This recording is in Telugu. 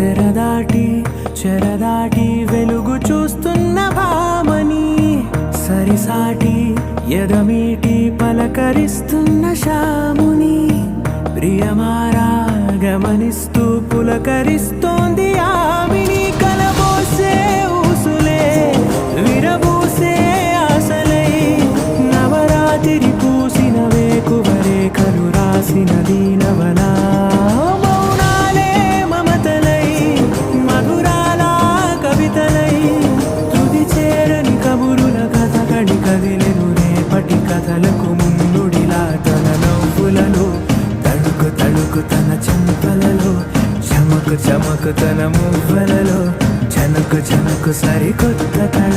తెరదాటి చెరదాటి వెలుగు చూస్తున్న భామని సరిసాటి ఎదమీటి పలకరిస్తున్న శాముని ప్రియమారా గమనిస్తూ పులకరిస్తోంది ఆవిని కలబోసే ఊసులే విరబూసే ఆశలై నవరాత్రి పూసిన వేకువరే కలు రాసిన దీనవనా మౌనాలే మమతలై మధురాల కవితలై తుది చేరని కబురుల కథ కడి కదిలెను రేపటి కథలకు ముందుడిలా తన నవ్వులలో తడుకు తడుకు తన చెంపలలో చమకు చమకు తన మువ్వలలో చనకు చనకు సరికొత్త కళ